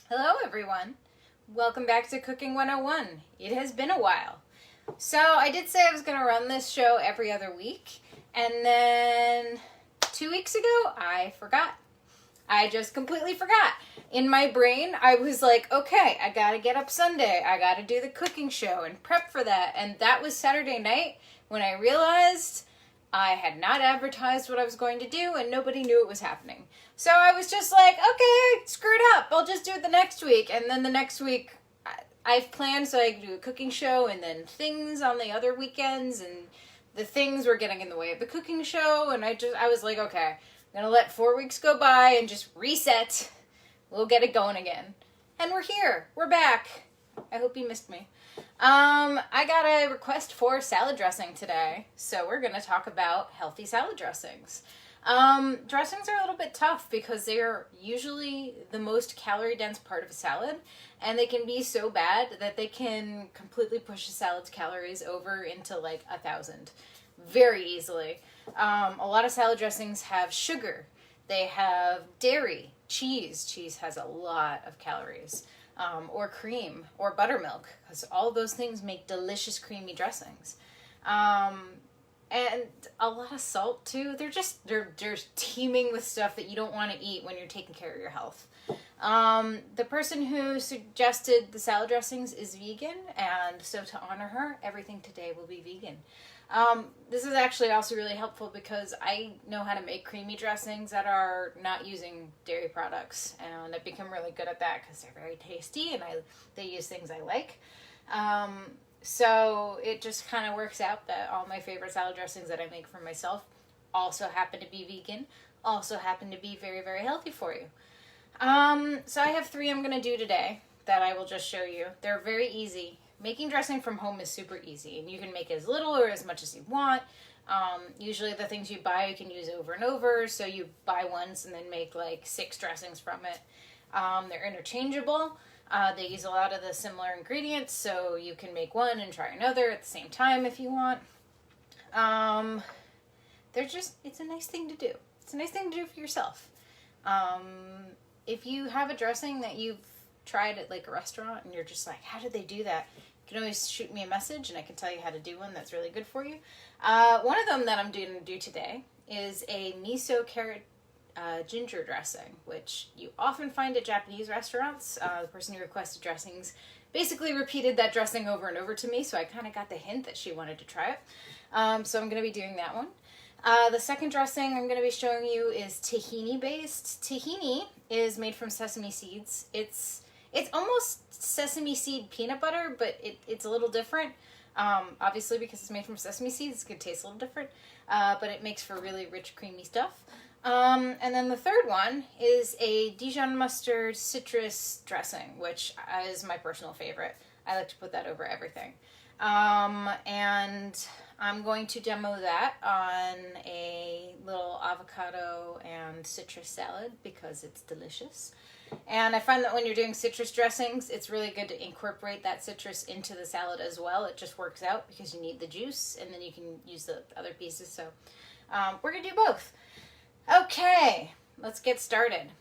Hello everyone. Welcome back to Cooking 101. It has been a while. So I did say I was going to run this show every other week, and then 2 weeks ago I forgot. I just completely forgot. In my brain I was like, okay, I gotta get up Sunday. I gotta do the cooking show and prep for that. And that was Saturday night when I realized I had not advertised what I was going to do and nobody knew it was happening. So I was just like, okay, screwed up. I'll just do it the next week. And then the next week I've planned so I can do a cooking show and then things on the other weekends, and the things were getting in the way of the cooking show. And I was like, okay, I'm going to let 4 weeks go by and just reset. We'll get it going again. And we're here. We're back. I hope you missed me. I got a request for salad dressing today, so we're going to talk about healthy salad dressings. Dressings are a little bit tough because they are usually the most calorie-dense part of a salad, and they can be so bad that they can completely push a salad's calories over into like 1,000 very easily. A lot of salad dressings have sugar. They have dairy, cheese. Cheese has a lot of calories. Or cream, or buttermilk, because all those things make delicious creamy dressings. And a lot of salt too. They're just teeming with stuff that you don't want to eat when you're taking care of your health. The person who suggested the salad dressings is vegan, and so to honor her, everything today will be vegan. This is actually also really helpful because I know how to make creamy dressings that are not using dairy products, and I've become really good at that because they're very tasty and they use things I like. So it just kind of works out that all my favorite salad dressings that I make for myself also happen to be vegan, also happen to be very, very healthy for you. So I have 3 I'm going to do today that I will just show you. They're very easy. Making dressing from home is super easy, and you can make as little or as much as you want. Usually the things you buy you can use over and over, so you buy once and then make like 6 dressings from it. They're interchangeable. They use a lot of the similar ingredients, so you can make one and try another at the same time if you want. It's a nice thing to do. It's a nice thing to do for yourself. If you have a dressing that you've tried at like a restaurant and you're just like, how did they do that? You can always shoot me a message and I can tell you how to do one that's really good for you. One of them that I'm going to do today is a miso carrot ginger dressing, which you often find at Japanese restaurants. The person who requested dressings basically repeated that dressing over and over to me, so I kind of got the hint that she wanted to try it. So I'm going to be doing that one. The second dressing I'm going to be showing you is tahini based. Tahini is made from sesame seeds. It's almost sesame seed peanut butter, but it's a little different. Obviously, because it's made from sesame seeds, it's going to taste a little different. But it makes for really rich, creamy stuff. And then the third one is a Dijon mustard citrus dressing, which is my personal favorite. I like to put that over everything. And I'm going to demo that on a little avocado and citrus salad because it's delicious. And I find that when you're doing citrus dressings, it's really good to incorporate that citrus into the salad as well. It just works out because you need the juice and then you can use the other pieces. So we're going to do both. Okay, let's get started.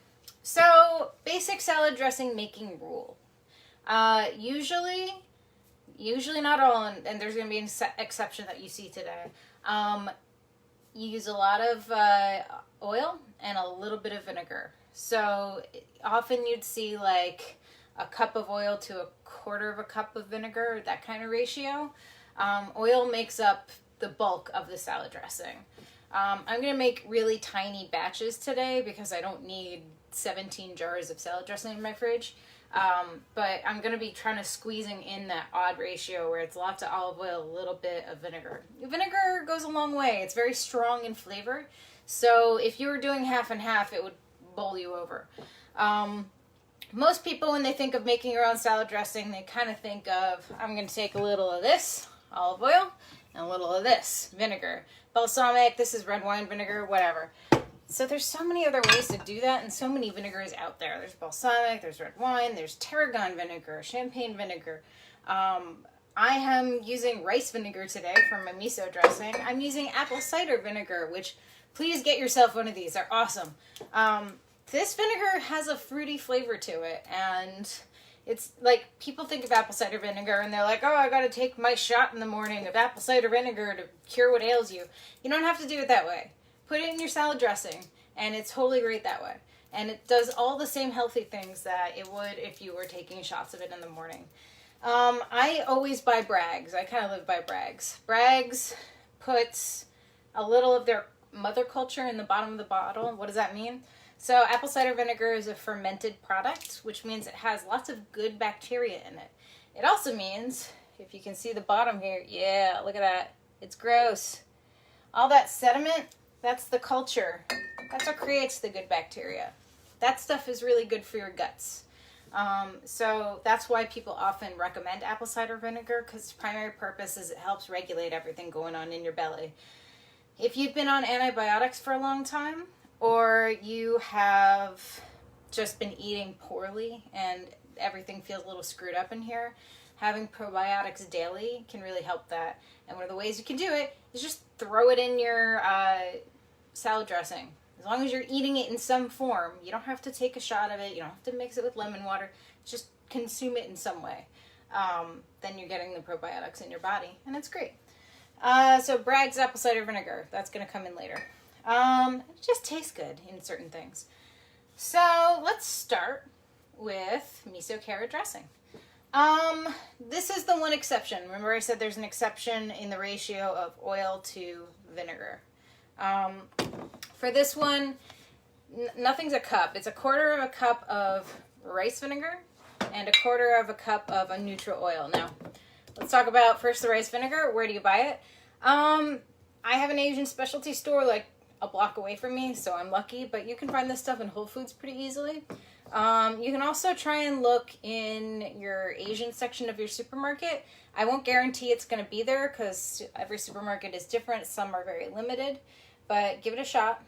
So, basic salad dressing making rule. Usually not all, and there's going to be an exception that you see today. You use a lot of oil and a little bit of vinegar. So often you'd see like a cup of oil to a quarter of a cup of vinegar, that kind of ratio. Oil makes up the bulk of the salad dressing. I'm going to make really tiny batches today because I don't need 17 jars of salad dressing in my fridge. But I'm going to be trying to squeezing in that odd ratio where it's lots of olive oil, a little bit of vinegar. Vinegar goes a long way. It's very strong in flavor. So if you were doing half and half, it would bowl you over. Most people, when they think of making your own salad dressing, they kind of think of, I'm going to take a little of this, olive oil, and a little of this, vinegar. Balsamic, this is red wine vinegar, whatever. So there's so many other ways to do that and so many vinegars out there. There's balsamic, there's red wine, there's tarragon vinegar, champagne vinegar. I am using rice vinegar today for my miso dressing. I'm using apple cider vinegar, which please get yourself one of these. They're awesome. this vinegar has a fruity flavor to it, and it's like people think of apple cider vinegar and they're like, oh, I gotta take my shot in the morning of apple cider vinegar to cure what ails you. You don't have to do it that way. Put it in your salad dressing, and it's totally great that way. And it does all the same healthy things that it would if you were taking shots of it in the morning. I always buy Bragg's. I kind of live by Bragg's. Bragg's puts a little of their mother culture in the bottom of the bottle. What does that mean? So apple cider vinegar is a fermented product, which means it has lots of good bacteria in it. It also means, if you can see the bottom here, yeah, look at that. It's gross. All that sediment, that's the culture. That's what creates the good bacteria. That stuff is really good for your guts. So that's why people often recommend apple cider vinegar, because its primary purpose is it helps regulate everything going on in your belly. If you've been on antibiotics for a long time, or you have just been eating poorly and everything feels a little screwed up in here, having probiotics daily can really help that. And one of the ways you can do it is just throw it in your salad dressing. As long as you're eating it in some form, you don't have to take a shot of it, you don't have to mix it with lemon water, just consume it in some way. Then you're getting the probiotics in your body, and it's great. So Bragg's apple cider vinegar, that's going to come in later. It just tastes good in certain things. So let's start with miso carrot dressing. This is the one exception. Remember I said there's an exception in the ratio of oil to vinegar. For this one, nothing's a cup. It's 1/4 of a cup of rice vinegar and 1/4 of a cup of a neutral oil. Now, let's talk about first the rice vinegar. Where do you buy it? I have an Asian specialty store like a block away from me, so I'm lucky, but you can find this stuff in Whole Foods pretty easily. You can also try and look in your Asian section of your supermarket. I won't guarantee it's going to be there because every supermarket is different. Some are very limited, but give it a shot.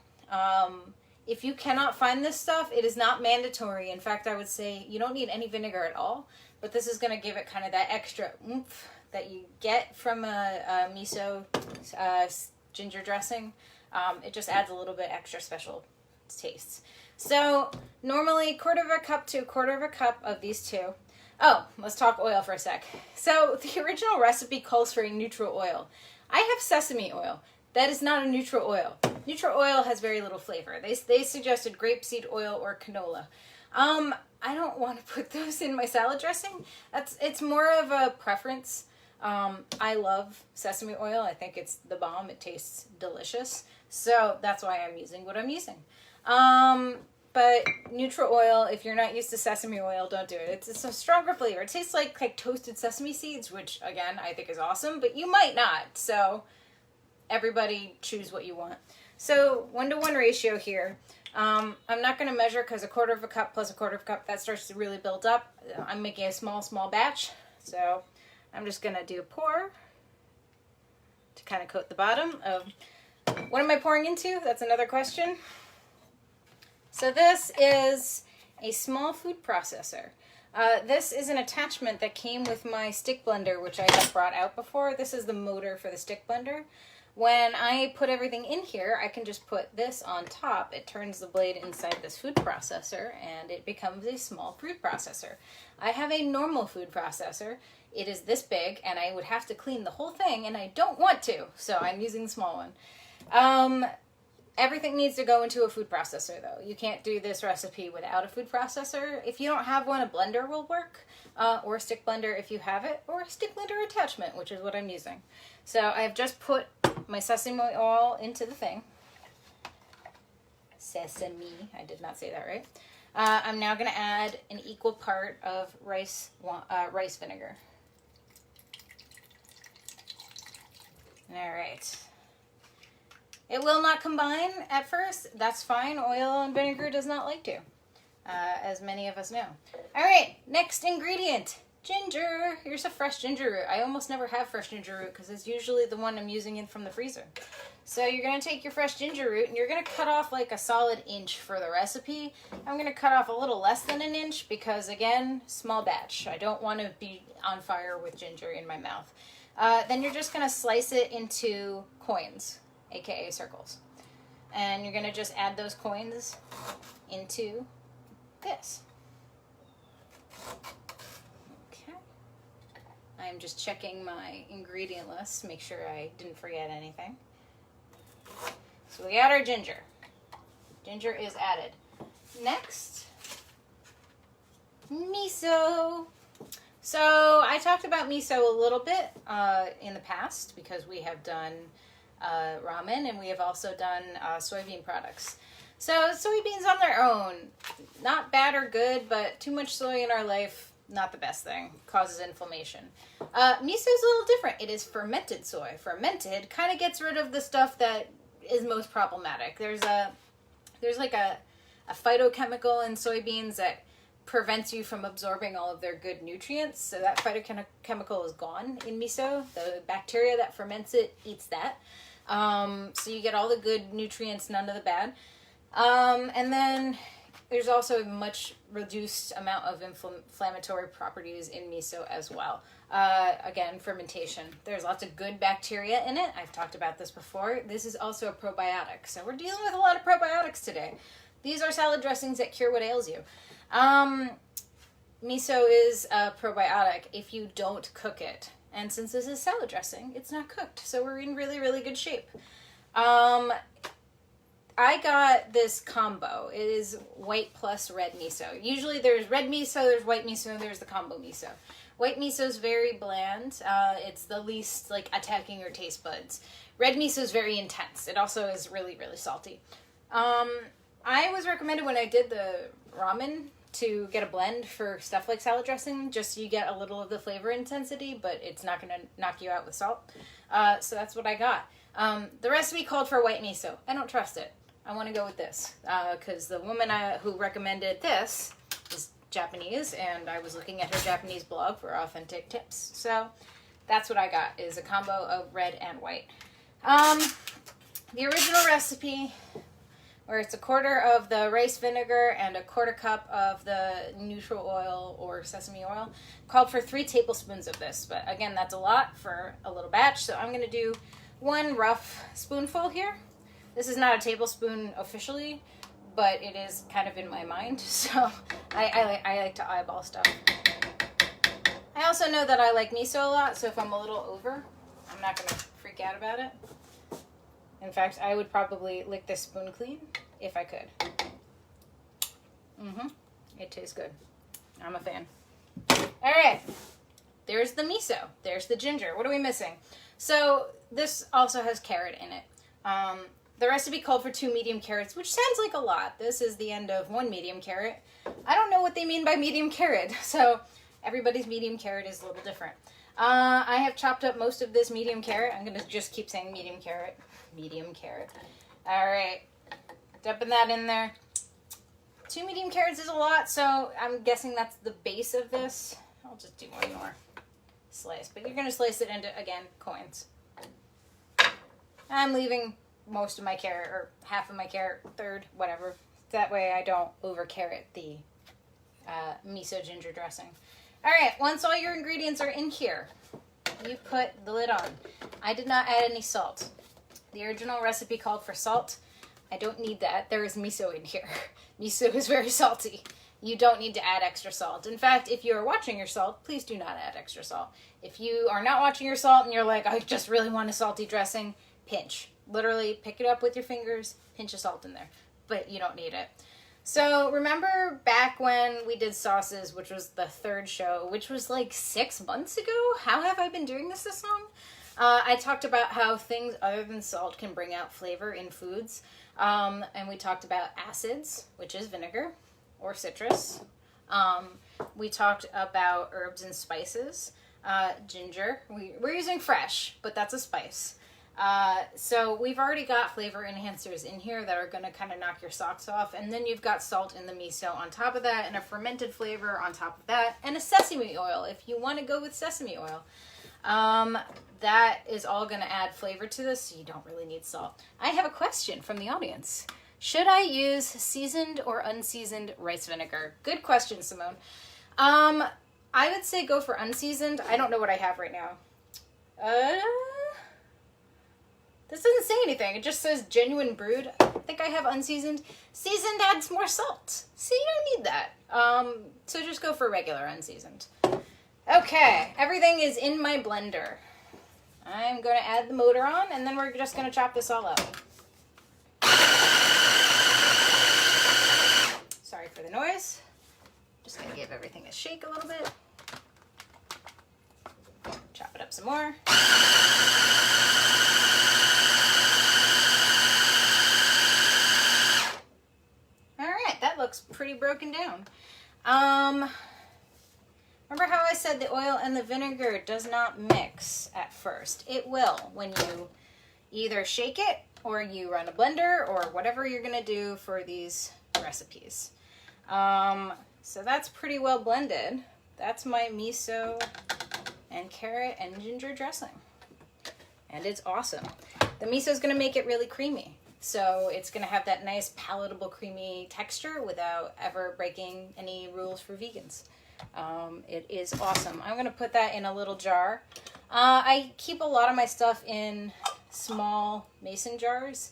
If you cannot find this stuff, it is not mandatory. In fact, I would say you don't need any vinegar at all, but this is going to give it kind of that extra oomph that you get from a miso ginger dressing. It just adds a little bit extra special taste. So normally 1/4 cup to 1/4 cup of these two. Oh, let's talk oil for a sec. So the original recipe calls for a neutral oil. I have sesame oil. That is not a neutral oil. Neutral oil has very little flavor. They suggested grapeseed oil or canola. I don't want to put those in my salad dressing. It's more of a preference. I love sesame oil. I think it's the bomb. It tastes delicious. So that's why I'm using what I'm using. But neutral oil, if you're not used to sesame oil, don't do it. It's a stronger flavor. It tastes like toasted sesame seeds, which again, I think is awesome, but you might not. So everybody choose what you want. So 1-to-1 ratio here. I'm not going to measure because 1/4 cup plus 1/4 cup, that starts to really build up. I'm making a small batch. So I'm just going to do a pour to kind of coat the bottom of, what am I pouring into? That's another question. So this is a small food processor. This is an attachment that came with my stick blender, which I have brought out before. This is the motor for the stick blender. When I put everything in here, I can just put this on top. It turns the blade inside this food processor, and it becomes a small food processor. I have a normal food processor. It is this big, and I would have to clean the whole thing, and I don't want to, so I'm using the small one. Everything needs to go into a food processor, though. You can't do this recipe without a food processor. If you don't have one, a blender will work, or a stick blender if you have it, or a stick blender attachment, which is what I'm using. So I've just put my sesame oil into the thing. Sesame, I did not say that right. I'm now going to add an equal part of rice vinegar. All right. It will not combine at first. That's fine. Oil and vinegar does not like to, as many of us know. All right, next ingredient, ginger. Here's a fresh ginger root. I almost never have fresh ginger root because it's usually the one I'm using in from the freezer. So you're going to take your fresh ginger root and you're going to cut off like a solid inch for the recipe. I'm going to cut off a little less than an inch because, again, small batch. I don't want to be on fire with ginger in my mouth. Then you're just going to slice it into coins, aka circles. And you're going to just add those coins into this. Okay. I'm just checking my ingredient list to make sure I didn't forget anything. So we got our ginger. Ginger is added. Next, miso. So I talked about miso a little bit in the past because we have done ramen and we have also done soybean products. So soybeans on their own, not bad or good, but too much soy in our life, not the best thing. Causes inflammation. Miso is a little different. It is fermented soy. Fermented kind of gets rid of the stuff that is most problematic. There's like a phytochemical in soybeans that prevents you from absorbing all of their good nutrients. So that phytochemical is gone in miso. The bacteria that ferments it eats that. So you get all the good nutrients, none of the bad. And then there's also a much reduced amount of inflammatory properties in miso as well. Again, fermentation. There's lots of good bacteria in it. I've talked about this before. This is also a probiotic. So we're dealing with a lot of probiotics today. These are salad dressings that cure what ails you. Miso is a probiotic if you don't cook it. And since this is salad dressing, it's not cooked. So we're in really, really good shape. I got this combo. It is white plus red miso. Usually there's red miso, there's white miso, and there's the combo miso. White miso is very bland. It's the least like attacking your taste buds. Red miso is very intense. It also is really, really salty. I was recommended when I did the ramen to get a blend for stuff like salad dressing, just so you get a little of the flavor intensity, but it's not going to knock you out with salt. So that's what I got. The recipe called for white miso. I don't trust it. I want to go with this because the woman who recommended this is Japanese, and I was looking at her Japanese blog for authentic tips. So that's what I got, is a combo of red and white. The original recipe, where it's a quarter of the rice vinegar and a quarter cup of the neutral oil or sesame oil, called for 3 tablespoons of this. But again, that's a lot for a little batch, so I'm going to do 1 rough spoonful here. This is not a tablespoon officially, but it is kind of in my mind, so I like to eyeball stuff. I also know that I like miso a lot, so if I'm a little over, I'm not going to freak out about it. In fact, I would probably lick this spoon clean if I could. It tastes good. I'm a fan. All right. There's the miso. There's the ginger. What are we missing? So this also has carrot in it. The recipe called for 2 medium carrots, which sounds like a lot. This is the end of 1 medium carrot. I don't know what they mean by medium carrot, so everybody's medium carrot is a little different. I have chopped up most of this medium carrot. I'm going to just keep saying medium carrot. Medium carrot. All right. Dumping that in there. 2 medium carrots is a lot, so I'm guessing that's the base of this. I'll just do 1 more slice, but you're going to slice it into, again, coins. I'm leaving most of my carrot, or half of my carrot, third, whatever. That way I don't over carrot the miso ginger dressing. All right, once all your ingredients are in here, you put the lid on. I did not add any salt. The original recipe called for salt. I don't need that. There is miso in here. Miso is very salty. You don't need to add extra salt. In fact, if you are watching your salt, please do not add extra salt. If you are not watching your salt and you're like, I just really want a salty dressing, pinch. Literally pick it up with your fingers, pinch of salt in there. But you don't need it. So remember back when we did sauces, which was the 3rd show, which was like 6 months ago? How have I been doing this long? I talked about how things other than salt can bring out flavor in foods. And we talked about acids, which is vinegar or citrus. We talked about herbs and spices. Ginger. We're using fresh, but that's a spice. So we've already got flavor enhancers in here that are going to kind of knock your socks off. And then you've got salt in the miso on top of that, and a fermented flavor on top of that, and a sesame oil if you want to go with sesame oil. That is all going to add flavor to this, so you don't really need salt. I have a question from the audience. Should I use seasoned or unseasoned rice vinegar? Good question, Simone. I would say go for unseasoned. I don't know what I have right now. This doesn't say anything. It just says genuine brewed. don't think I have unseasoned. Seasoned adds more salt, so you don't need that. So just go for regular unseasoned. Okay, everything is in my blender. I'm going to add the motor on, and then we're just going to chop this all up. Sorry for the noise. Just going to give everything a shake a little bit. Chop it up some more. All right, that looks pretty broken down. Remember how I said the oil and the vinegar does not mix at first? It will when you either shake it or you run a blender or whatever you're going to do for these recipes. So that's pretty well blended. That's my miso and carrot and ginger dressing. And it's awesome. The miso is going to make it really creamy. So it's going to have that nice palatable creamy texture without ever breaking any rules for vegans. It is awesome. I'm going to put that in a little jar. I keep a lot of my stuff in small mason jars.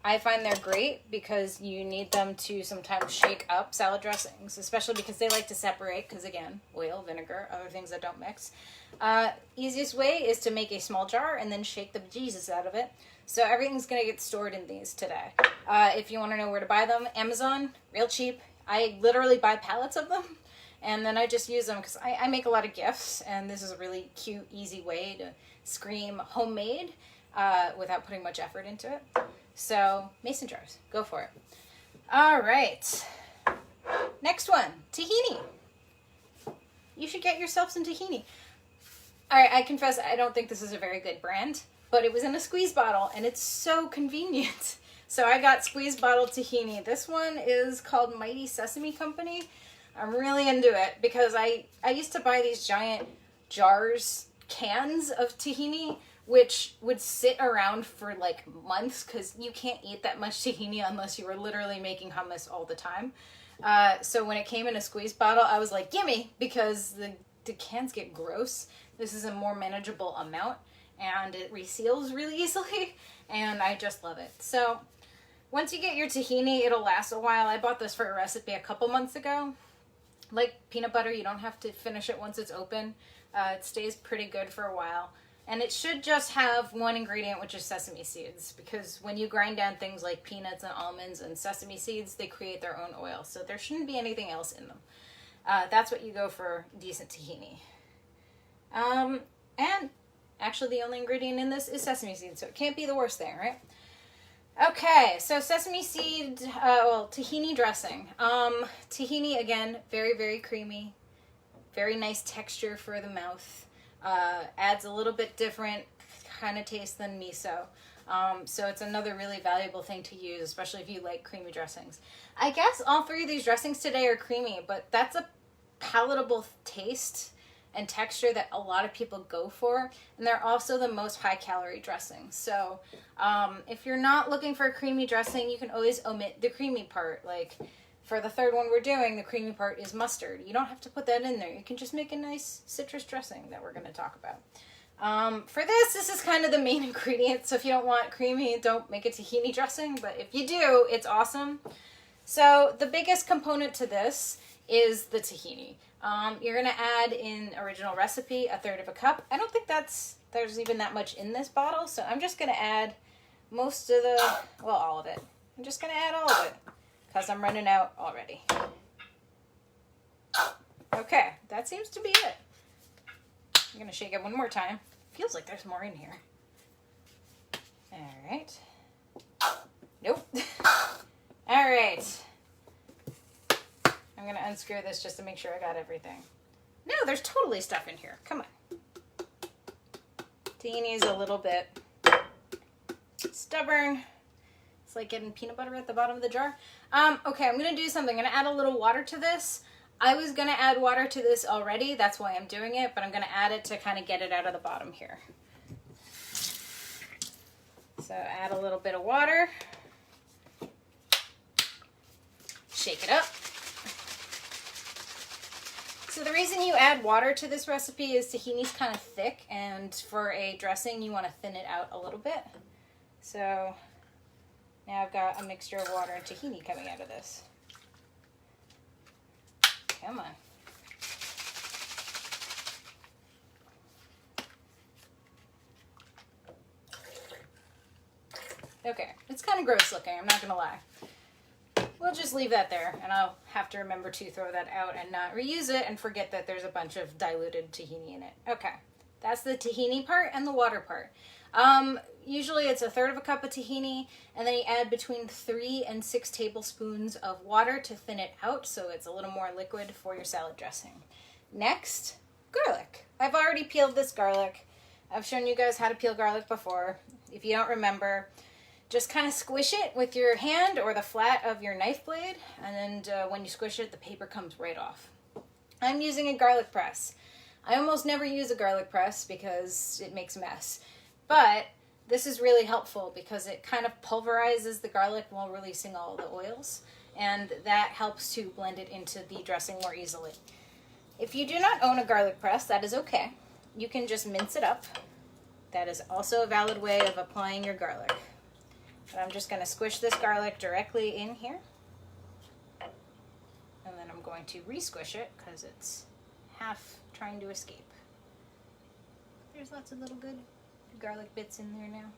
I find they're great because you need them to sometimes shake up salad dressings, especially because they like to separate because, again, oil, vinegar, other things that don't mix. Easiest way is to make a small jar and then shake the bejesus out of it. So everything's going to get stored in these today. If you want to know where to buy them, Amazon, real cheap. I literally buy pallets of them, and then I just use them because I make a lot of gifts, and this is a really cute, easy way to scream homemade without putting much effort into it. So, mason jars. Go for it. All right. Next one, tahini. You should get yourself some tahini. All right, I confess I don't think this is a very good brand, but it was in a squeeze bottle, and it's so convenient. So I got squeeze bottle tahini. This one is called Mighty Sesame Company. I'm really into it because I used to buy these giant jars, cans of tahini, which would sit around for like months because you can't eat that much tahini unless you were literally making hummus all the time. So when it came in a squeeze bottle, I was like, gimme, because the cans get gross. This is a more manageable amount and it reseals really easily and I just love it. So once you get your tahini, it'll last a while. I bought this for a recipe a couple months ago. Like peanut butter, you don't have to finish it once it's open. It stays pretty good for a while. And it should just have one ingredient, which is sesame seeds, because when you grind down things like peanuts and almonds and sesame seeds, they create their own oil. So there shouldn't be anything else in them. That's what you go for decent tahini. And actually the only ingredient in this is sesame seeds, so it can't be the worst thing, right? Okay, so sesame seed, tahini dressing. Tahini, again, very, very creamy. Very nice texture for the mouth. Adds a little bit different kind of taste than miso. So it's another really valuable thing to use, especially if you like creamy dressings. I guess all three of these dressings today are creamy, but that's a palatable taste and texture that a lot of people go for. And they're also the most high calorie dressings. So if you're not looking for a creamy dressing, you can always omit the creamy part. Like for the third one we're doing, the creamy part is mustard. You don't have to put that in there. You can just make a nice citrus dressing that we're going to talk about. For this is kind of the main ingredient. So if you don't want creamy, don't make a tahini dressing. But if you do, it's awesome. So the biggest component to this is the tahini. You're going to add in original recipe 1/3 cup. I don't think there's even that much in this bottle. So I'm just going to add most of all of it. I'm just going to add all of it because I'm running out already. Okay, that seems to be it. I'm going to shake it one more time. Feels like there's more in here. All right. Nope. All right. I'm going to unscrew this just to make sure I got everything. No, there's totally stuff in here. Come on. Tahini is a little bit stubborn. It's like getting peanut butter at the bottom of the jar. Okay, I'm going to do something. I'm going to add a little water to this. I was going to add water to this already. That's why I'm doing it. But I'm going to add it to kind of get it out of the bottom here. So add a little bit of water. Shake it up. So the reason you add water to this recipe is tahini's kind of thick, and for a dressing you want to thin it out a little bit. So Now I've got a mixture of water and tahini coming out of this. Come on. Okay, it's kind of gross looking, I'm not gonna lie. We'll just leave that there, and I'll have to remember to throw that out and not reuse it and forget that there's a bunch of diluted tahini in it. Okay, that's the tahini part and the water part. Usually it's 1/3 cup of tahini, and then you add between 3 and 6 tablespoons of water to thin it out so it's a little more liquid for your salad dressing. Next, garlic. I've already peeled this garlic. I've shown you guys how to peel garlic before. If you don't remember, just kind of squish it with your hand or the flat of your knife blade, and then when you squish it, the paper comes right off. I'm using a garlic press. I almost never use a garlic press because it makes a mess, but this is really helpful because it kind of pulverizes the garlic while releasing all the oils, and that helps to blend it into the dressing more easily. If you do not own a garlic press, that is okay. You can just mince it up. That is also a valid way of applying your garlic. But I'm just going to squish this garlic directly in here. And then I'm going to re-squish it because it's half trying to escape. There's lots of little good garlic bits in there now.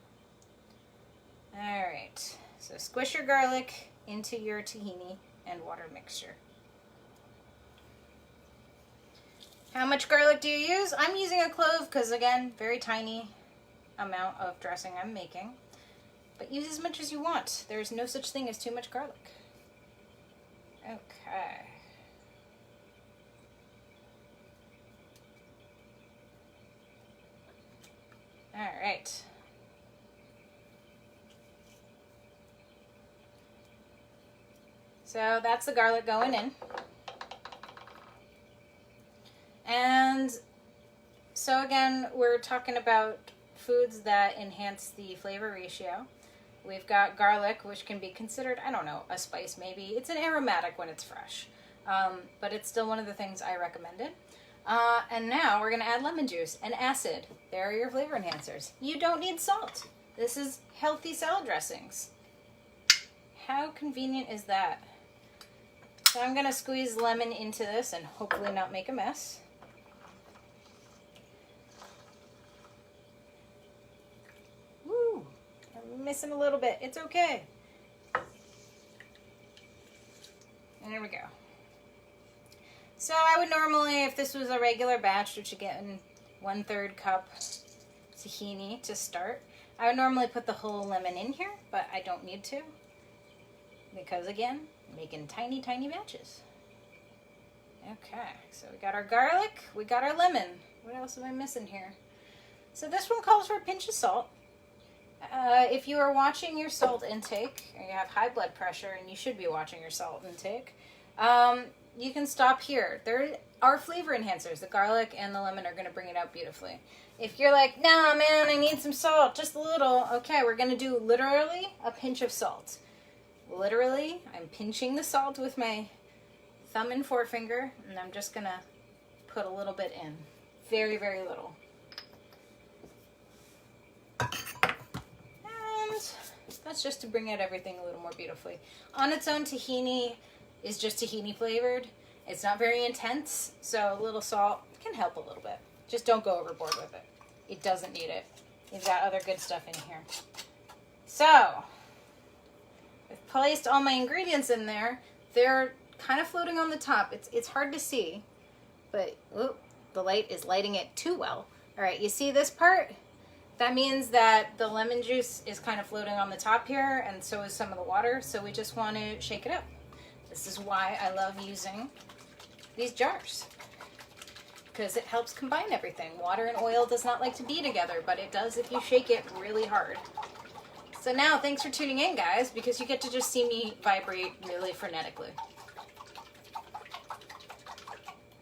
Alright, so squish your garlic into your tahini and water mixture. How much garlic do you use? I'm using a clove because, again, very tiny amount of dressing I'm making. But use as much as you want. There's no such thing as too much garlic. Okay. All right. So that's the garlic going in. And so again, we're talking about foods that enhance the flavor ratio. We've got garlic, which can be considered, I don't know, a spice maybe. It's an aromatic when it's fresh, but it's still one of the things I recommended. And now we're going to add lemon juice and acid. There are your flavor enhancers. You don't need salt. This is healthy salad dressings. How convenient is that? So I'm going to squeeze lemon into this and hopefully not make a mess. Missing a little bit. It's okay. And there we go. So I would normally, if this was a regular batch, which again, 1/3 cup tahini to start, I would normally put the whole lemon in here, but I don't need to. Because again, making tiny, tiny batches. Okay, so we got our garlic, we got our lemon. What else am I missing here? So this one calls for a pinch of salt. If you are watching your salt intake, or you have high blood pressure, and you should be watching your salt intake, you can stop here. There are flavor enhancers. The garlic and the lemon are going to bring it out beautifully. If you're like, nah, man, I need some salt, just a little. Okay, we're going to do literally a pinch of salt. Literally, I'm pinching the salt with my thumb and forefinger, and I'm just going to put a little bit in. Very, very little. That's just to bring out everything a little more beautifully. On its own, tahini is just tahini flavored. It's not very intense, so a little salt can help a little bit. Just don't go overboard with it. It doesn't need it. You've got other good stuff in here. So, I've placed all my ingredients in there. They're kind of floating on the top. It's hard to see, but the light is lighting it too well. All right, you see this part? That means that the lemon juice is kind of floating on the top here, and so is some of the water, so we just want to shake it up. This is why I love using these jars, because it helps combine everything. Water and oil does not like to be together, but it does if you shake it really hard. So now, thanks for tuning in, guys, because you get to just see me vibrate really frenetically.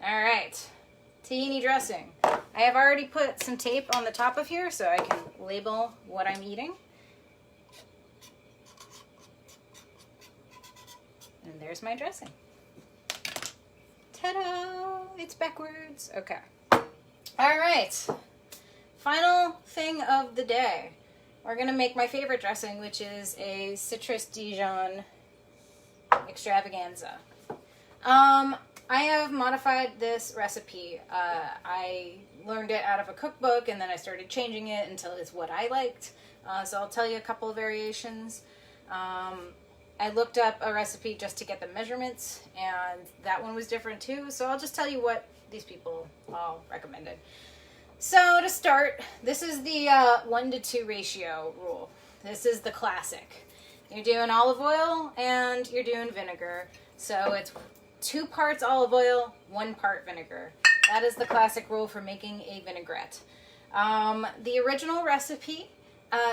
All right, tahini dressing. I have already put some tape on the top of here so I can label what I'm eating. And there's my dressing. Ta-da! It's backwards. Okay. All right. Final thing of the day. we're going to make my favorite dressing, which is a citrus Dijon extravaganza. I have modified this recipe. I learned it out of a cookbook, and then I started changing it until it's what I liked. So I'll tell you a couple of variations. I looked up a recipe just to get the measurements, and that one was different too. So I'll just tell you what these people all recommended. So to start, this is the 1-to-2 ratio rule. This is the classic. You're doing olive oil and you're doing vinegar. So it's 2 parts olive oil, 1 part vinegar. That is the classic rule for making a vinaigrette. The original recipe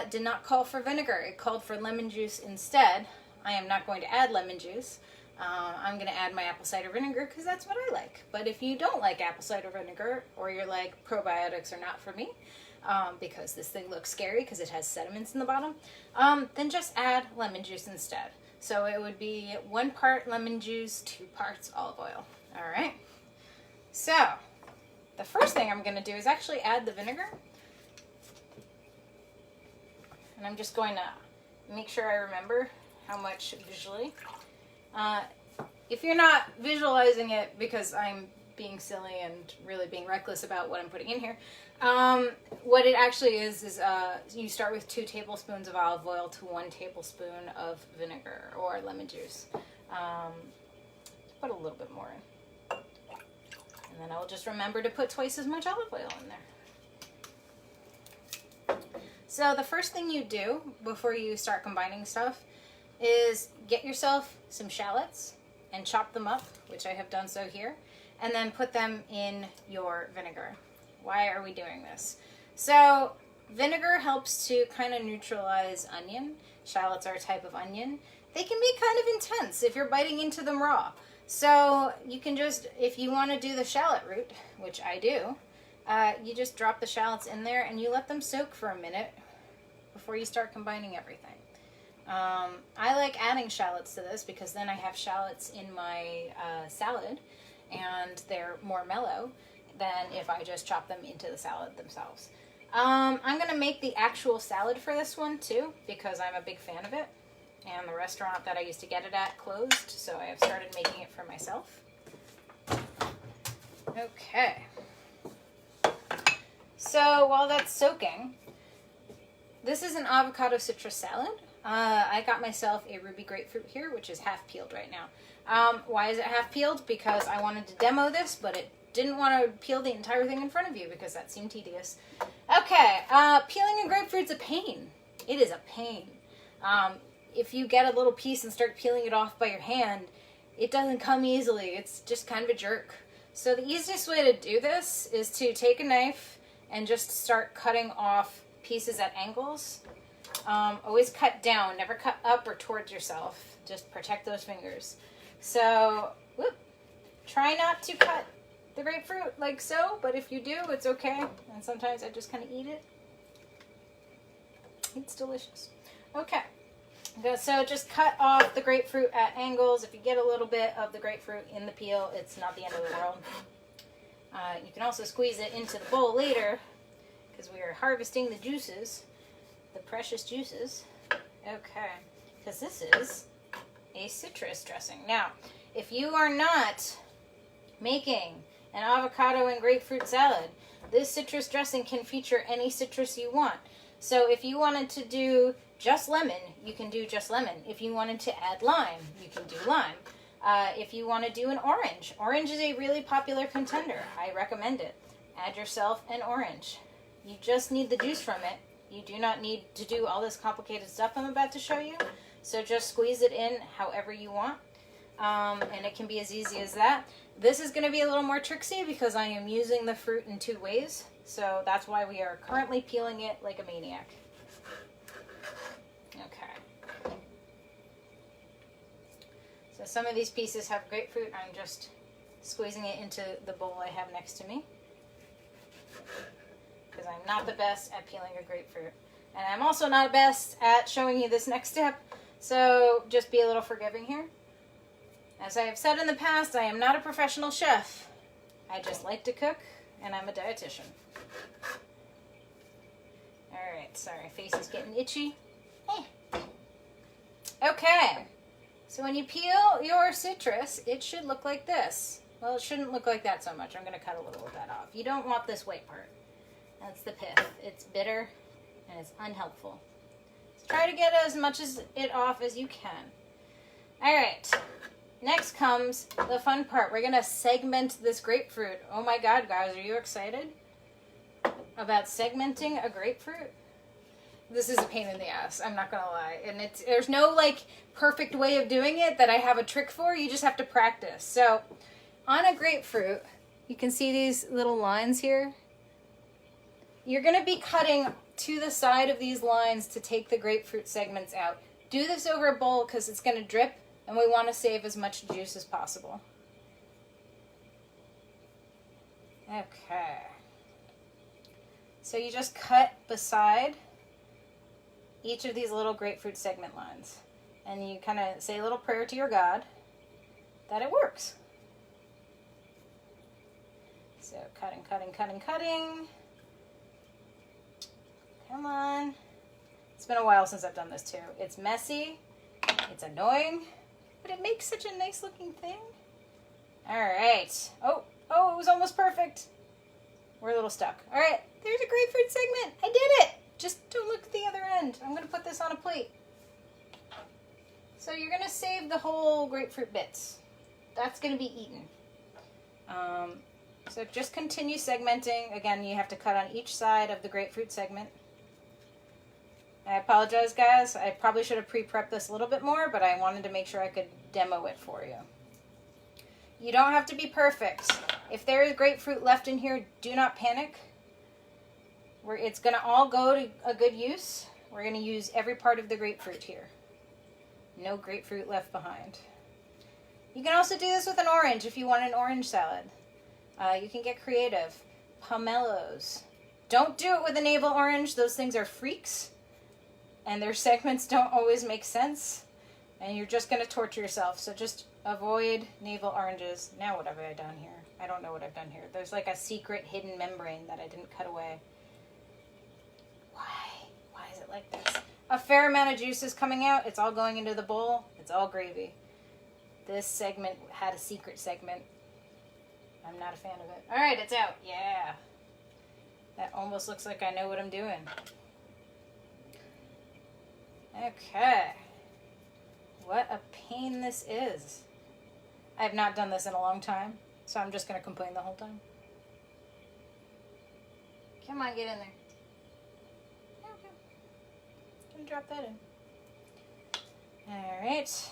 did not call for vinegar. It called for lemon juice instead. I am not going to add lemon juice. I'm going to add my apple cider vinegar because that's what I like. But if you don't like apple cider vinegar, or you're like, probiotics are not for me, because this thing looks scary because it has sediments in the bottom, then just add lemon juice instead. So it would be 1 part lemon juice, 2 parts olive oil. All right. So the first thing I'm going to do is actually add the vinegar. And I'm just going to make sure I remember how much visually. If you're not visualizing it because I'm being silly and really being reckless about what I'm putting in here, what it actually is you start with 2 tablespoons of olive oil to 1 tablespoon of vinegar or lemon juice. Put a little bit more in. And then I'll just remember to put twice as much olive oil in there. So the first thing you do before you start combining stuff is get yourself some shallots and chop them up, which I have done so here, and then put them in your vinegar. Why are we doing this? So vinegar helps to kind of neutralize onion. Shallots are a type of onion. They can be kind of intense if you're biting into them raw. So you can just, if you want to do the shallot root, which I do, you just drop the shallots in there and you let them soak for a minute before you start combining everything. I like adding shallots to this because then I have shallots in my salad and they're more mellow than if I just chop them into the salad themselves. I'm going to make the actual salad for this one too because I'm a big fan of it. And the restaurant that I used to get it at closed, so I have started making it for myself. Okay. So while that's soaking, this is an avocado citrus salad. I got myself a ruby grapefruit here, which is half peeled right now. Why is it half peeled? Because I wanted to demo this, but it didn't want to peel the entire thing in front of you because that seemed tedious. Okay, peeling a grapefruit's a pain. It is a pain. If you get a little piece and start peeling it off by your hand, it doesn't come easily. It's just kind of a jerk. So the easiest way to do this is to take a knife and just start cutting off pieces at angles. Always cut down, never cut up or towards yourself. Just protect those fingers. So, try not to cut the grapefruit like so, but if you do, it's okay. And sometimes I just kind of eat it. It's delicious. Okay. So just cut off the grapefruit at angles. If you get a little bit of the grapefruit in the peel, it's not the end of the world. You can also squeeze it into the bowl later because we are harvesting the juices, the precious juices. Okay, because this is a citrus dressing. Now, if you are not making an avocado and grapefruit salad, this citrus dressing can feature any citrus you want. So if you wanted to do just lemon, you can do just lemon. If you wanted to add lime, you can do lime. If you want to do an orange, orange is a really popular contender. I recommend it. Add yourself an orange. You just need the juice from it. You do not need to do all this complicated stuff I'm about to show you. So just squeeze it in however you want. And it can be as easy as that. This is going to be a little more tricksy because I am using the fruit in 2 ways. So that's why we are currently peeling it like a maniac. Okay. So some of these pieces have grapefruit. I'm just squeezing it into the bowl I have next to me. Because I'm not the best at peeling a grapefruit. And I'm also not the best at showing you this next step. So just be a little forgiving here. As I have said in the past, I am not a professional chef. I just like to cook, and I'm a dietitian. Alright, sorry, face is getting itchy. Okay, so when you peel your citrus, it should look like this. Well, it shouldn't look like that so much. I'm going to cut a little of that off. You don't want this white part. That's the pith. It's bitter and it's unhelpful. So try to get as much of it off as you can. Alright, next comes the fun part. We're going to segment this grapefruit. Oh my god, guys, are you excited about segmenting a grapefruit? This is a pain in the ass, I'm not gonna lie. And there's no like perfect way of doing it that I have a trick for. You just have to practice. So on a grapefruit, you can see these little lines here. You're gonna be cutting to the side of these lines to take the grapefruit segments out. Do this over a bowl because it's gonna drip and we want to save as much juice as possible. Okay. So you just cut beside each of these little grapefruit segment lines. And you kind of say a little prayer to your God that it works. So cutting, cutting, cutting, cutting. Come on. It's been a while since I've done this too. It's messy, it's annoying, but it makes such a nice looking thing. All right. Oh, it was almost perfect. We're a little stuck. All right, there's a grapefruit segment. I did it. Just don't look at the other end. I'm going to put this on a plate. So you're going to save the whole grapefruit bits. That's going to be eaten. So just continue segmenting. Again, you have to cut on each side of the grapefruit segment. I apologize, guys. I probably should have pre-prepped this a little bit more, but I wanted to make sure I could demo it for you. You don't have to be perfect. If there is grapefruit left in here, do not panic. It's going to all go to a good use. We're going to use every part of the grapefruit here. No grapefruit left behind. You can also do this with an orange if you want an orange salad. You can get creative. Pomelos. Don't do it with a navel orange. Those things are freaks. And their segments don't always make sense. And you're just going to torture yourself. So just avoid navel oranges. Now what have I done here? I don't know what I've done here. There's like a secret hidden membrane that I didn't cut away. Why is it like this? A fair amount of juice is coming out. It's all going into the bowl. It's all gravy. This segment had a secret segment. I'm not a fan of it. All right, it's out. Yeah. That almost looks like I know what I'm doing. Okay. What a pain this is. I have not done this in a long time, so I'm just going to complain the whole time. Come on, get in there. Drop that in. Alright,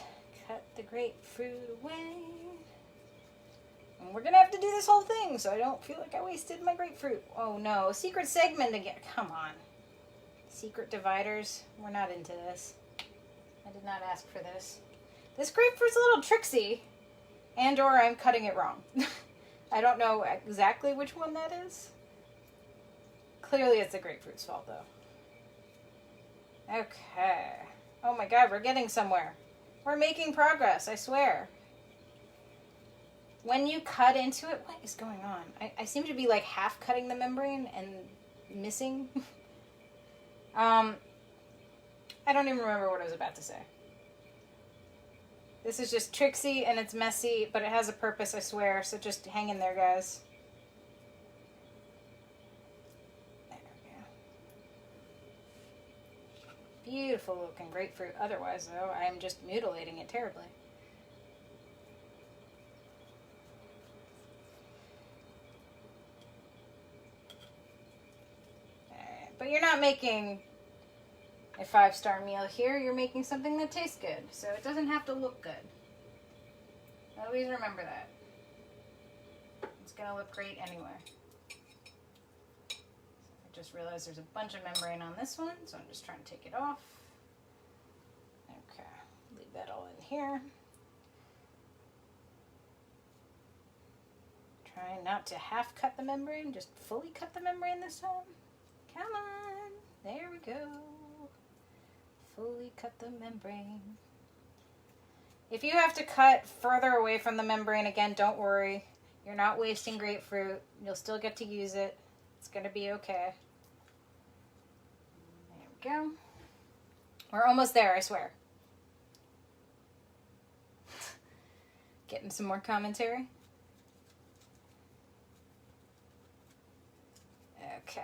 cut the grapefruit away. And we're gonna have to do this whole thing so I don't feel like I wasted my grapefruit. Oh no, secret segment again. Come on. Secret dividers. We're not into this. I did not ask for this. This grapefruit's a little tricksy, and or I'm cutting it wrong. I don't know exactly which one that is. Clearly it's the grapefruit's fault though. Okay. Oh my god, we're getting somewhere. We're making progress, I swear. When you cut into it, what is going on? I seem to be like half cutting the membrane and missing. I don't even remember what I was about to say. This is just tricksy and it's messy, but it has a purpose, I swear. So just hang in there, guys. Beautiful looking grapefruit. Otherwise, though, I'm just mutilating it terribly. But you're not making a 5-star meal here. You're making something that tastes good. So it doesn't have to look good. Always remember that. It's going to look great anyway. I just realized there's a bunch of membrane on this one, so I'm just trying to take it off. Okay, leave that all in here. Try not to half cut the membrane, just fully cut the membrane this time. Come on, there we go. Fully cut the membrane. If you have to cut further away from the membrane, again, don't worry. You're not wasting grapefruit. You'll still get to use it. It's going to be okay. we go. We're almost there, I swear. Getting some more commentary. Okay.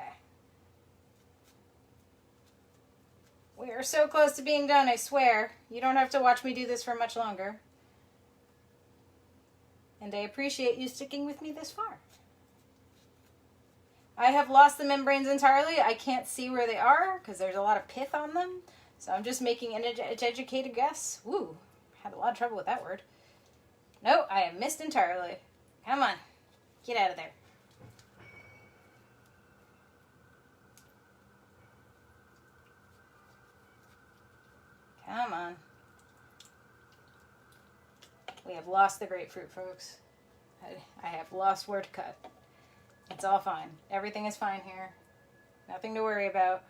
We are so close to being done, I swear. You don't have to watch me do this for much longer. And I appreciate you sticking with me this far. I have lost the membranes entirely. I can't see where they are because there's a lot of pith on them. So I'm just making an educated guess. Woo, had a lot of trouble with that word. No, I have missed entirely. Come on, get out of there. Come on. We have lost the grapefruit, folks. I have lost where to cut. It's all fine. Everything is fine here. Nothing to worry about.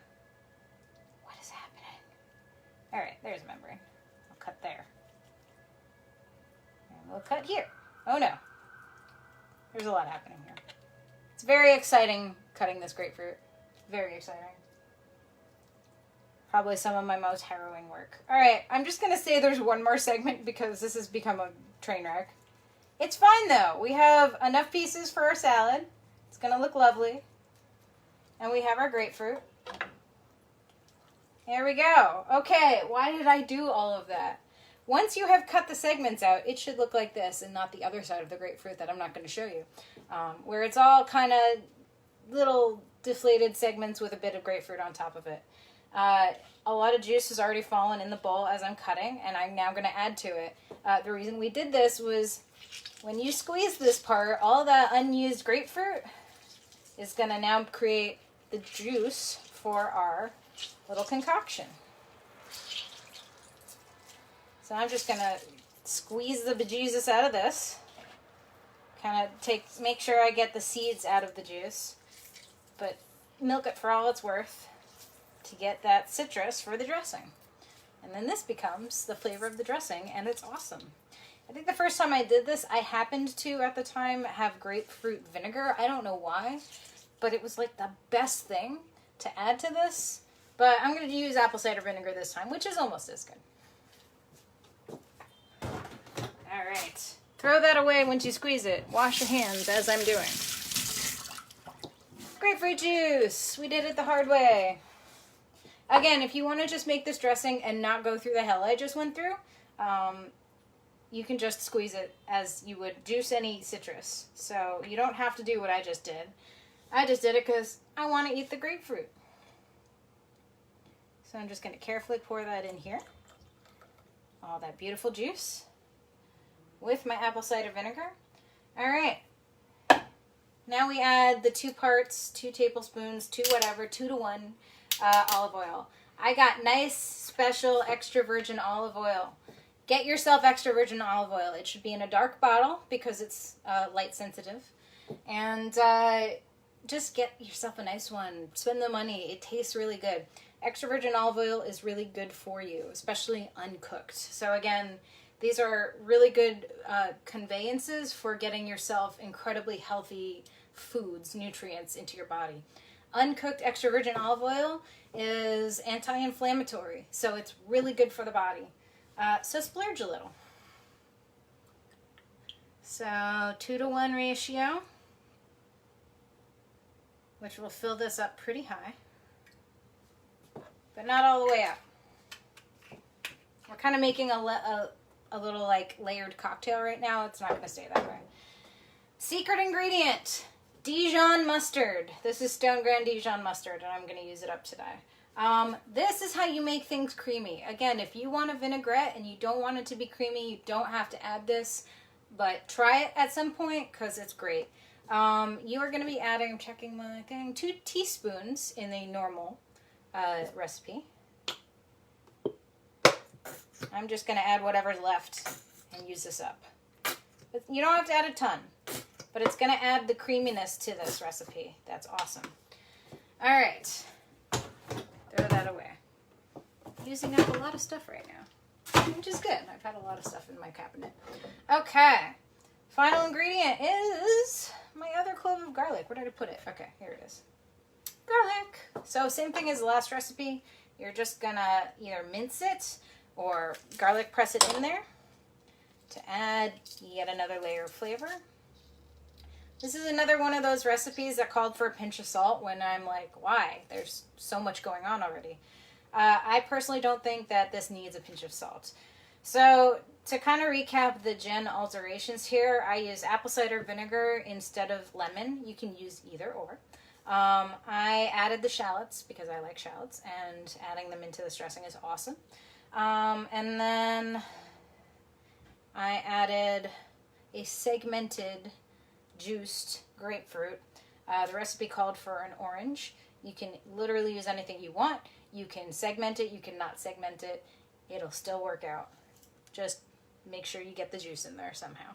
What is happening? All right, there's a membrane. I'll cut there. And we'll cut here. Oh no. There's a lot happening here. It's very exciting cutting this grapefruit. Very exciting. Probably some of my most harrowing work. All right, I'm just going to say there's one more segment because this has become a train wreck. It's fine, though. We have enough pieces for our salad. It's going to look lovely. And we have our grapefruit. There we go. Okay, why did I do all of that? Once you have cut the segments out, it should look like this and not the other side of the grapefruit that I'm not going to show you. Where it's all kind of little deflated segments with a bit of grapefruit on top of it. A lot of juice has already fallen in the bowl as I'm cutting, and I'm now going to add to it. The reason we did this was when you squeeze this part, all that unused grapefruit is going to now create the juice for our little concoction. So I'm just going to squeeze the bejesus out of this. Kind of make sure I get the seeds out of the juice, but milk it for all it's worth to get that citrus for the dressing. And then this becomes the flavor of the dressing, and it's awesome. I think the first time I did this, I happened to, at the time, have grapefruit vinegar. I don't know why, but it was like the best thing to add to this. But I'm going to use apple cider vinegar this time, which is almost as good. All right. Throw that away once you squeeze it. Wash your hands as I'm doing. Grapefruit juice. We did it the hard way. Again, if you want to just make this dressing and not go through the hell I just went through, you can just squeeze it as you would juice any citrus. So you don't have to do what I just did. I just did it because I want to eat the grapefruit. So I'm just going to carefully pour that in here. All that beautiful juice with my apple cider vinegar. All right. Now we add the 2 parts, 2 tablespoons, 2 whatever, 2 to 1 olive oil. I got nice, special, extra virgin olive oil. Get yourself extra virgin olive oil. It should be in a dark bottle because it's light sensitive. And just get yourself a nice one. Spend the money. It tastes really good. Extra virgin olive oil is really good for you, especially uncooked. So again, these are really good conveyances for getting yourself incredibly healthy foods, nutrients into your body. Uncooked extra virgin olive oil is anti-inflammatory, so it's really good for the body. So splurge a little. So 2 to 1 ratio, which will fill this up pretty high, but not all the way up. We're kind of making a little like layered cocktail right now. It's not going to stay that way. Secret ingredient. Dijon mustard. This is stone ground Dijon mustard, and I'm going to use it up today. This is how you make things creamy. Again, if you want a vinaigrette and you don't want it to be creamy, you don't have to add this, but try it at some point because it's great. You are going to be adding, I'm checking my thing, 2 teaspoons in the normal recipe. I'm just going to add whatever's left and use this up. But you don't have to add a ton. But it's going to add the creaminess to this recipe. That's awesome. All right. Throw that away. Using up a lot of stuff right now, which is good. I've had a lot of stuff in my cabinet. Okay. Final ingredient is my other clove of garlic. Where did I put it? Okay, here it is. Garlic. So same thing as the last recipe. you're just gonna either mince it or garlic press it in there to add yet another layer of flavor. This is another one of those recipes that called for a pinch of salt when I'm like, why? There's so much going on already. I personally don't think that this needs a pinch of salt. So to kind of recap the Jen alterations here, I use apple cider vinegar instead of lemon. You can use either or. I added the shallots because I like shallots, and adding them into this dressing is awesome. And then I added a segmented juiced grapefruit. The recipe called for an orange. You can literally use anything you want. You can segment it, you can not segment it. It'll still work out. Just make sure you get the juice in there somehow.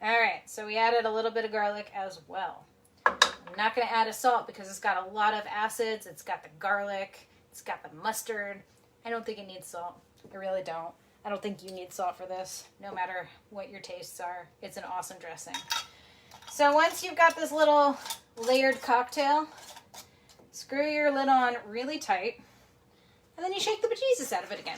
Alright, so we added a little bit of garlic as well. I'm not going to add a salt because it's got a lot of acids. It's got the garlic. It's got the mustard. I don't think it needs salt. I really don't. I don't think you need salt for this, no matter what your tastes are. It's an awesome dressing. So once you've got this little layered cocktail, screw your lid on really tight, and then you shake the bejesus out of it again.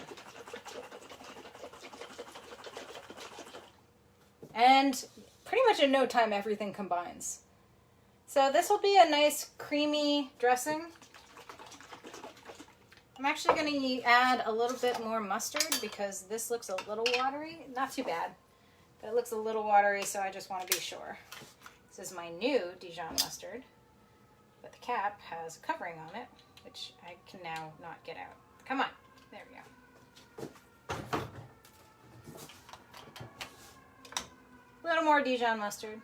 And pretty much in no time, everything combines. So this will be a nice creamy dressing. I'm actually going to add a little bit more mustard because this looks a little watery. Not too bad, but it looks a little watery, so I just want to be sure. This is my new Dijon mustard, but the cap has a covering on it, which I can now not get out. Come on. There we go. A little more Dijon mustard.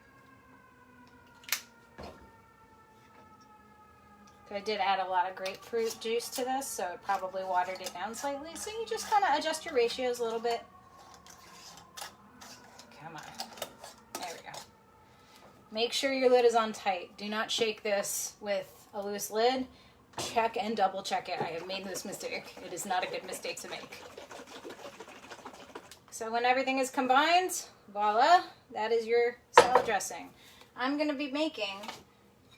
I did add a lot of grapefruit juice to this, so it probably watered it down slightly. So you just kind of adjust your ratios a little bit. Come on. There we go. Make sure your lid is on tight. Do not shake this with a loose lid. Check and double check it. I have made this mistake. It is not a good mistake to make. So when everything is combined, voila, that is your salad dressing. I'm going to be making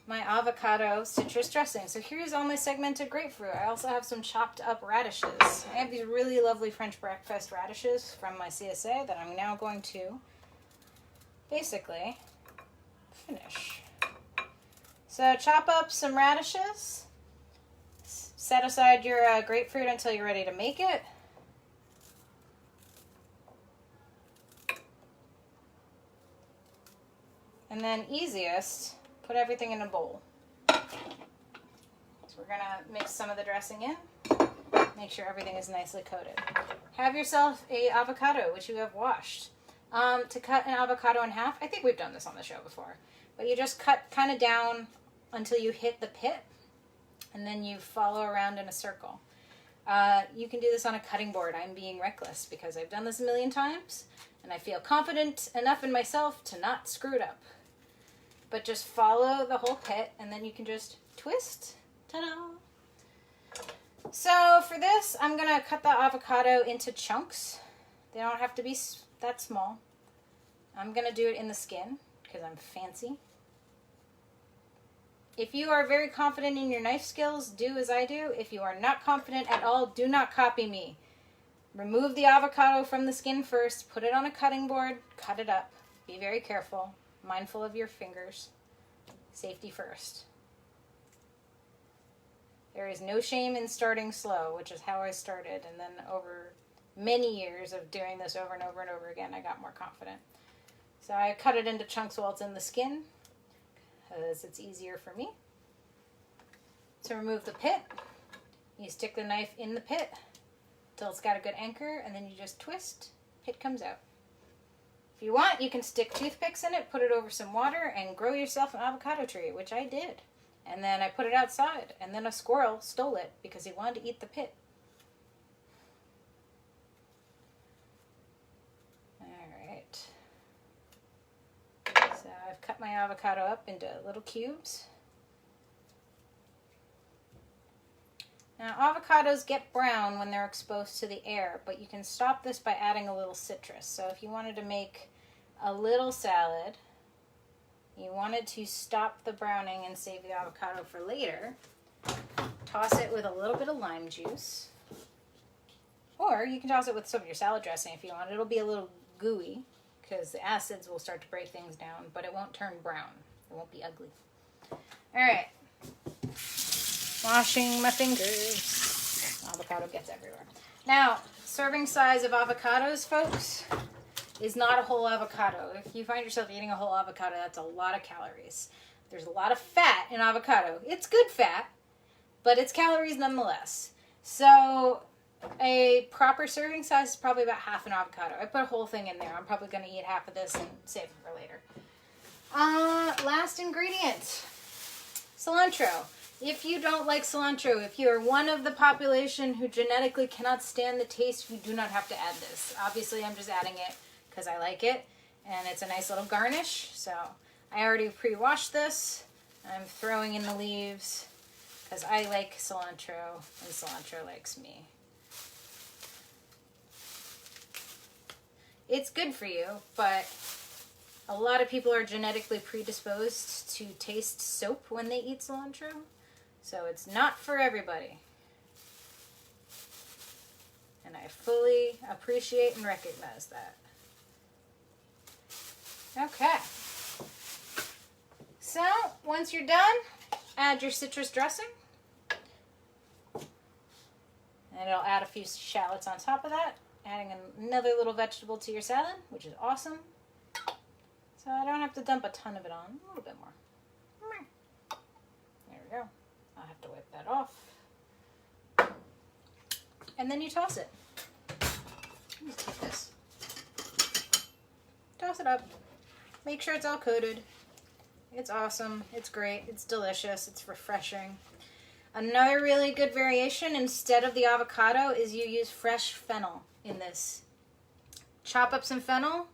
my avocado citrus dressing. So here's all my segmented grapefruit. I also have some chopped up radishes. I have these really lovely French breakfast radishes from my CSA that I'm now going to basically finish. So chop up some radishes. Set aside your grapefruit until you're ready to make it. And then easiest, put everything in a bowl. So we're going to mix some of the dressing in. Make sure everything is nicely coated. Have yourself a avocado, which you have washed. To cut an avocado in half, I think we've done this on the show before, but you just cut kind of down until you hit the pit, and then you follow around in a circle. You can do this on a cutting board. I'm being reckless because I've done this a million times, and I feel confident enough in myself to not screw it up. But just follow the whole pit, and then you can just twist. Ta-da! So for this, I'm going to cut the avocado into chunks. They don't have to be that small. I'm going to do it in the skin because I'm fancy. If you are very confident in your knife skills, do as I do. If you are not confident at all, do not copy me. Remove the avocado from the skin first, put it on a cutting board, cut it up. Be very careful, mindful of your fingers. Safety first. There is no shame in starting slow, which is how I started, and then over many years of doing this over and over and over again, I got more confident. So I cut it into chunks while it's in the skin, because it's easier for me. To remove the pit, you stick the knife in the pit until it's got a good anchor, and then you just twist, pit comes out. If you want, you can stick toothpicks in it, put it over some water, and grow yourself an avocado tree, which I did. And then I put it outside, and then a squirrel stole it because he wanted to eat the pit. Alright. So I've cut my avocado up into little cubes. Now avocados get brown when they're exposed to the air, but you can stop this by adding a little citrus. So if you wanted to make a little salad, you wanted to stop the browning and save the avocado for later, toss it with a little bit of lime juice. Or you can toss it with some of your salad dressing if you want. It'll be a little gooey because the acids will start to break things down, but it won't turn brown. It won't be ugly. All right. Washing my fingers. Avocado gets everywhere. Now, serving size of avocados, folks, is not a whole avocado. If you find yourself eating a whole avocado, that's a lot of calories. There's a lot of fat in avocado. It's good fat, but it's calories nonetheless. So a proper serving size is probably about half an avocado. I put a whole thing in there. I'm probably going to eat half of this and save it for later. Last ingredient, cilantro. If you don't like cilantro, if you are one of the population who genetically cannot stand the taste, you do not have to add this. Obviously, I'm just adding it because I like it, and it's a nice little garnish. So I already pre-washed this. I'm throwing in the leaves because I like cilantro, and cilantro likes me. It's good for you, but a lot of people are genetically predisposed to taste soap when they eat cilantro. So it's not for everybody. And I fully appreciate and recognize that. Okay. So, once you're done, add your citrus dressing. And it'll add a few shallots on top of that. Adding another little vegetable to your salad, which is awesome. So I don't have to dump a ton of it on. A little bit more. There we go. I'll have to wipe that off. And then you toss it. Let me take this. Toss it up. Make sure it's all coated. It's awesome. It's great. It's delicious. It's refreshing. Another really good variation instead of the avocado is you use fresh fennel in this. Chop up some fennel.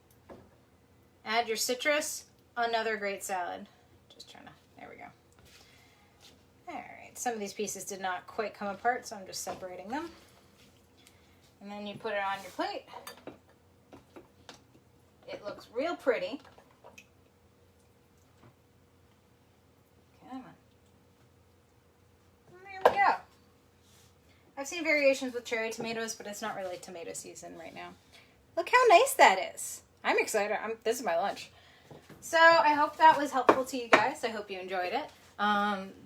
Add your citrus. Another great salad. Just trying to, there we go. Alright, some of these pieces did not quite come apart, so I'm just separating them. And then you put it on your plate. It looks real pretty. Come on. And there we go. I've seen variations with cherry tomatoes, but it's not really tomato season right now. Look how nice that is. I'm excited. This is my lunch. So I hope that was helpful to you guys. I hope you enjoyed it.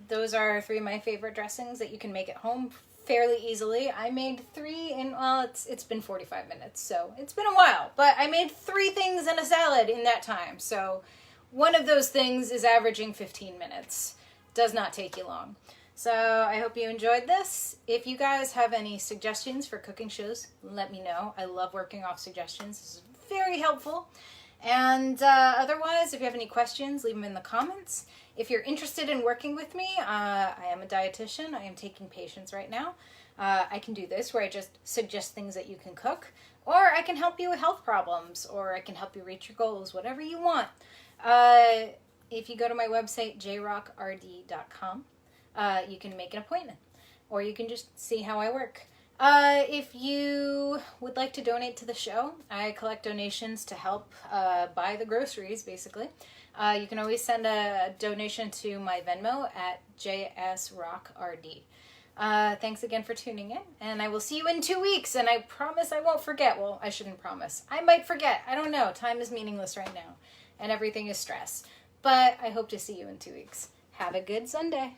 Those are 3 of my favorite dressings that you can make at home fairly easily. I made 3 in, well, it's been 45 minutes, so it's been a while. But I made 3 things in a salad in that time. So one of those things is averaging 15 minutes. Does not take you long. So I hope you enjoyed this. If you guys have any suggestions for cooking shows, let me know. I love working off suggestions. This is very helpful. And otherwise, if you have any questions, leave them in the comments. If you're interested in working with me, I am a dietitian. I am taking patients right now. I can do this where I just suggest things that you can cook, or I can help you with health problems, or I can help you reach your goals, whatever you want. If you go to my website, jrockrd.com, you can make an appointment, or you can just see how I work. If you would like to donate to the show, I collect donations to help buy the groceries, basically. You can always send a donation to my Venmo at jsrockrd. Thanks again for tuning in, and I will see you in 2 weeks, and I promise I won't forget. Well, I shouldn't promise. I might forget. I don't know. Time is meaningless right now, and everything is stress. But I hope to see you in 2 weeks. Have a good Sunday.